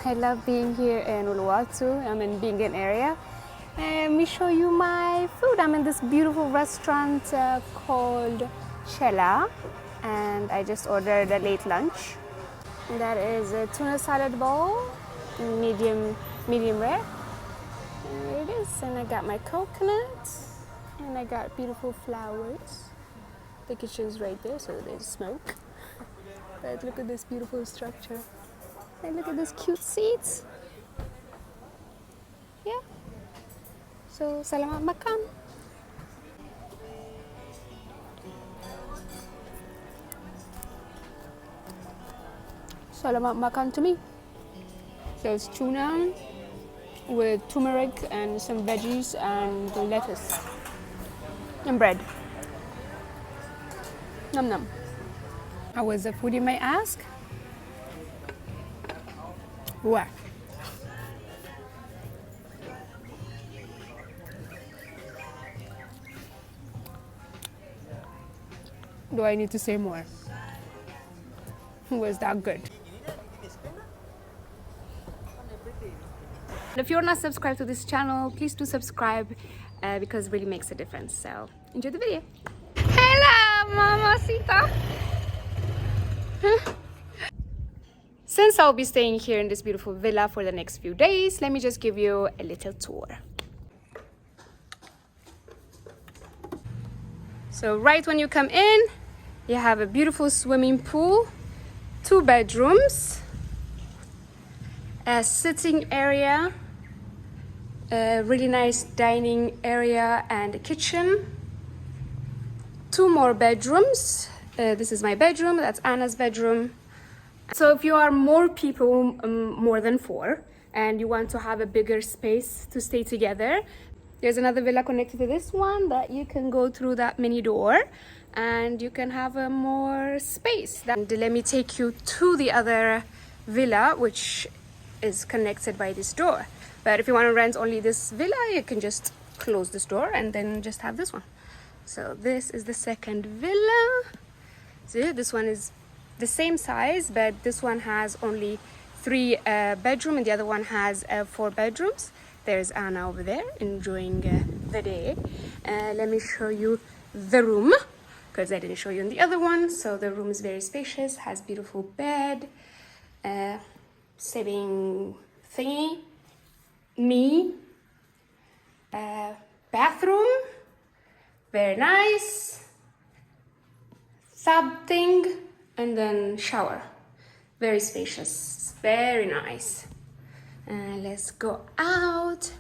I love being here in Uluwatu. I'm in Bingin area. And let me show you my food. I'm in this beautiful restaurant called Chela, and I just ordered a late lunch. And that is a tuna salad bowl, medium rare. And there it is. And I got my coconut, and I got beautiful flowers. The kitchen's right there, so there's smoke. But look at this beautiful structure. And look at these cute seats. Yeah. So, salamat makan. Salamat makan to me. So it's tuna with turmeric and some veggies and lettuce and bread. Num num. How was the food, you may ask? Wow. Do I need to say more? Was that good? If you're not subscribed to this channel, please do subscribe because it really makes a difference. So enjoy the video. Hello, mamacita. Since I'll be staying here in this beautiful villa for the next few days, let me just give you a little tour. So right when you come in, you have a beautiful swimming pool, 2 bedrooms, a sitting area, a really nice dining area and a kitchen, 2 more bedrooms. This is my bedroom, that's Anna's bedroom. So if you are more people, more than 4, and you want to have a bigger space to stay together, there's another villa connected to this one that you can go through that mini door and you can have a more space. And let me take you to the other villa, which is connected by this door. But if you want to rent only this villa, you can just close this door and then just have this one. So this is the second villa. See, this one is the same size, but this one has only 3 bedrooms and the other one has 4 bedrooms. There's Anna over there enjoying the day. Let me show you the room because I didn't show you in the other one. So the room is very spacious, has beautiful bed, saving thingy, bathroom, very nice, tub thing, and then shower. Very spacious, very nice. Let's go out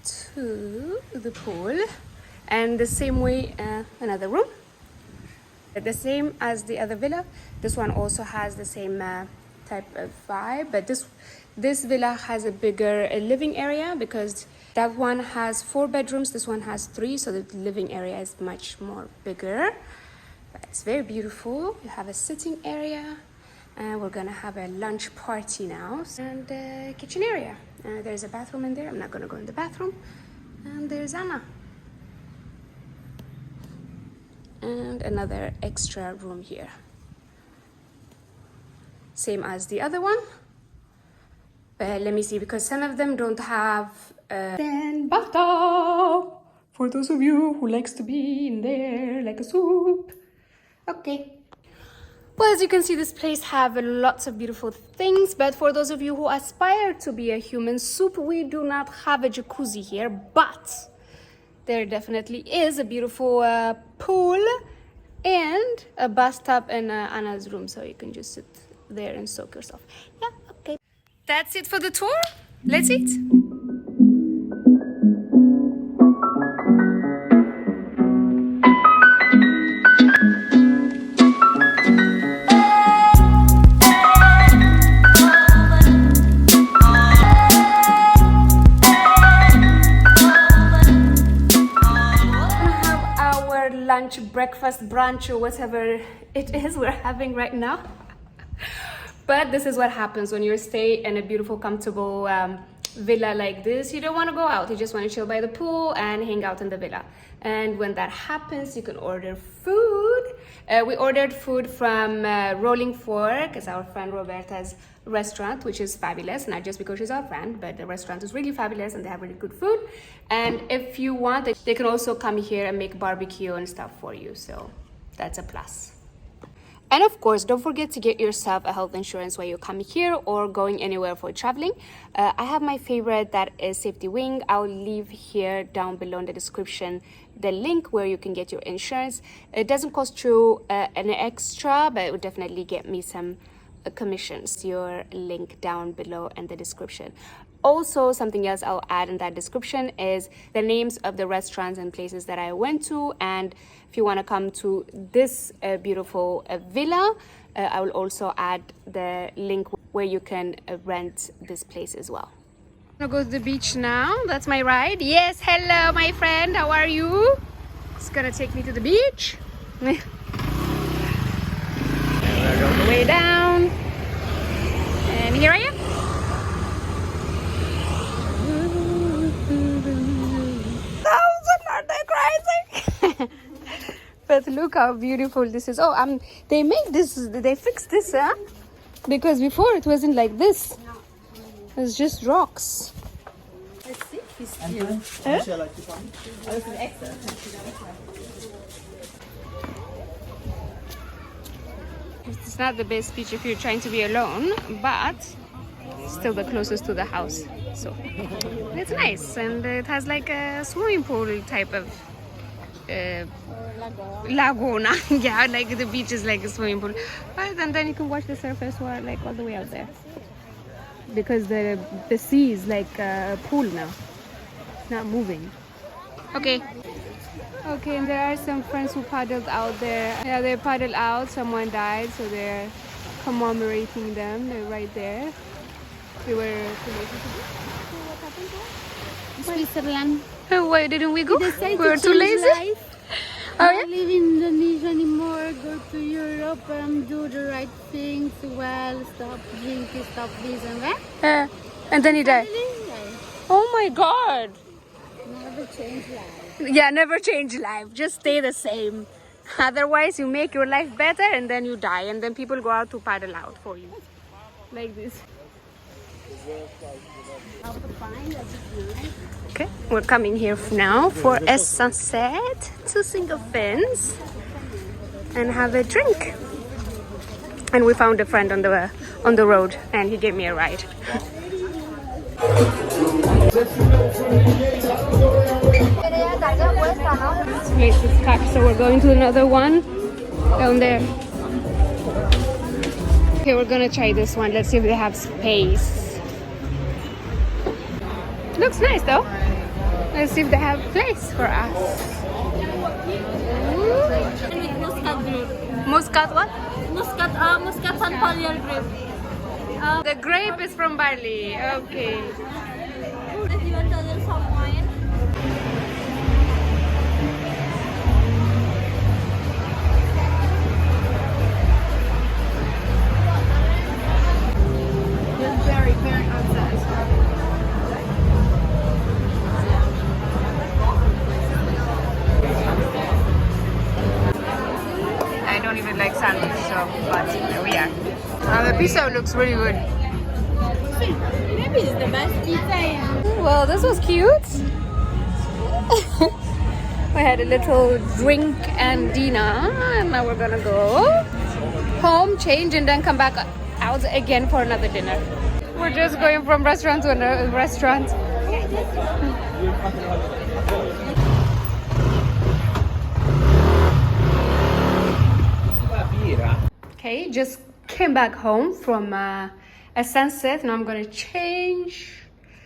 to the pool, and the same way another room, the same as the other villa. This one also has the same type of vibe, but this villa has a bigger living area because that one has 4 bedrooms, this one has 3, so the living area is much more bigger. But it's very beautiful. You have a sitting area. And we're gonna have a lunch party now. And the kitchen area. There's a bathroom in there. I'm not gonna go in the bathroom. And there's Anna. And another extra room here. Same as the other one. But let me see, because some of them don't have then bathtub. For those of you who likes to be in there like a soup. Okay. Well, as you can see, this place have lots of beautiful things, but for those of you who aspire to be a human soup, we do not have a jacuzzi here, but there definitely is a beautiful pool and a bathtub in Anna's room, so you can just sit there and soak yourself. Yeah, okay. That's it for the tour. Let's eat. Lunch, breakfast, brunch, or whatever it is we're having right now. But this is what happens when you stay in a beautiful, comfortable villa like this. You don't want to go out, you just want to chill by the pool and hang out in the villa. And when that happens, you can order food. We ordered food from Rolling Fork, as our friend Roberta's restaurant, which is fabulous, not just because she's our friend, but the restaurant is really fabulous and they have really good food. And if you want, they can also come here and make barbecue and stuff for you, so that's a plus. And of course, don't forget to get yourself a health insurance when you come here or going anywhere for traveling. I have my favorite, that is Safety Wing. I'll leave here down below in the description the link where you can get your insurance. It doesn't cost you an extra, but it would definitely get me some commissions. Your link down below in the description. Also, something else I'll add in that description is the names of the restaurants and places that I went to. And if you want to come to this beautiful villa, I will also add the link where you can rent this place as well. I'm gonna go to the beach now. That's my ride. Yes, hello, my friend. How are you? It's gonna take me to the beach. We're on the way down. And here I am. Aren't they crazy? But look how beautiful this is. Oh, they made this, they fixed this, huh? Because before it wasn't like this. It was just rocks. Let's see if he's cute. It's not the best beach if you're trying to be alone, but still the closest to the house. So it's nice, and it has like a swimming pool type of laguna. Yeah, like the beach is like a swimming pool, but then you can watch the surface water like all the way out there, because the sea is like a pool now. It's not moving. Okay, and there are some friends who paddled out there. Yeah, they paddled out. Someone died, so they're commemorating them. They're right there. We were too lazy to do. So what happened to us? Switzerland. Why didn't we go? We were too lazy. Life. Oh, Not live in Indonesia anymore. Go to Europe and do the right things. Well, stop drinking, stop this and that. And then he died. Really? Oh my God. Never change life. Yeah, never change life. Just stay the same. Otherwise, you make your life better and then you die. And then people go out to paddle out for you. Like this. Okay, we're coming here now for a sunset to Single Fins and have a drink. And we found a friend on the road, and he gave me a ride. This place is packed, so we're going to another one down there. Okay, we're gonna try this one. Let's see if they have space. Looks nice though. Let's see if they have place for us. Muscat grape. Muscat what? Muscat and Polier grape. The grape is from Bali. Okay. If you want to do some wine. It's very, very unsatisfying. I don't even like salmon, so but here we are. The pizza looks really good. Maybe it's the best pizza. Well, this was cute. We had a little drink and dinner, and now we're gonna go home, change, and then come back out again for another dinner. We're just going from restaurant to another restaurant. Okay, just came back home from a sunset. Now I'm gonna change,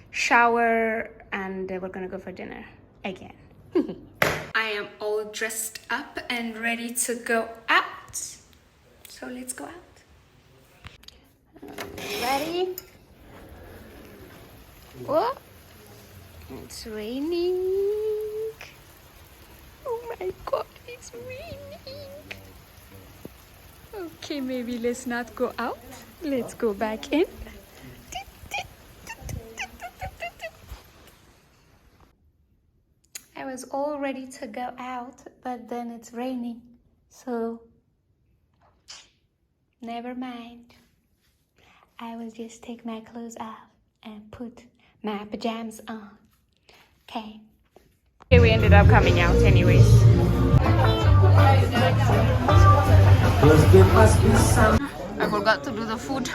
shower, and we're gonna go for dinner again. I am all dressed up and ready to go out. So let's go out. Ready? Oh, it's raining. Oh my God, it's raining. Okay, maybe let's not go out. Let's go back in. I was all ready to go out, but then it's raining. So, never mind. I will just take my clothes off and put my pajamas on. Okay. Okay, we ended up coming out anyways. I forgot to do the food.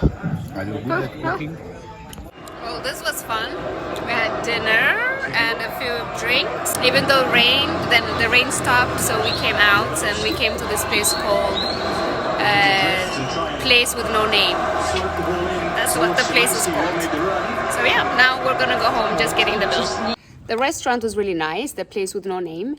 Are you good at cooking? Well, this was fun. We had dinner and a few drinks. Even though it rained, then the rain stopped, so we came out and we came to this place called Place with No Name. That's what the place is called. So yeah, now we're gonna go home, just getting the bill. The restaurant was really nice, the Place with No Name.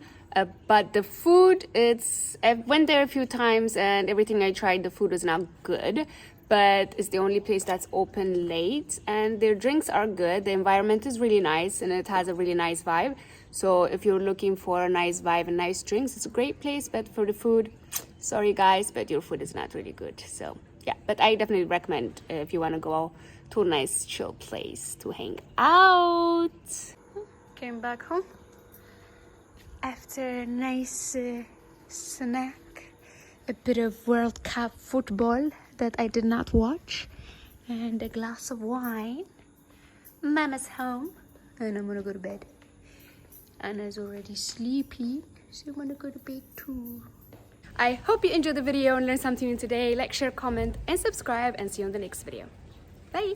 But the food, I went there a few times and everything I tried, the food was not good. But it's the only place that's open late and their drinks are good. The environment is really nice and it has a really nice vibe. So if you're looking for a nice vibe and nice drinks, it's a great place. But for the food, sorry guys, but your food is not really good. So yeah, but I definitely recommend if you want to go to a nice chill place to hang out. Came back home after a nice snack, a bit of World Cup football that I did not watch, and a glass of wine. Mama's home and I'm gonna go to bed. Anna's already sleepy, so I'm gonna go to bed too. I hope you enjoyed the video and learned something new today. Like, share, comment and subscribe, and see you on the next video. Bye.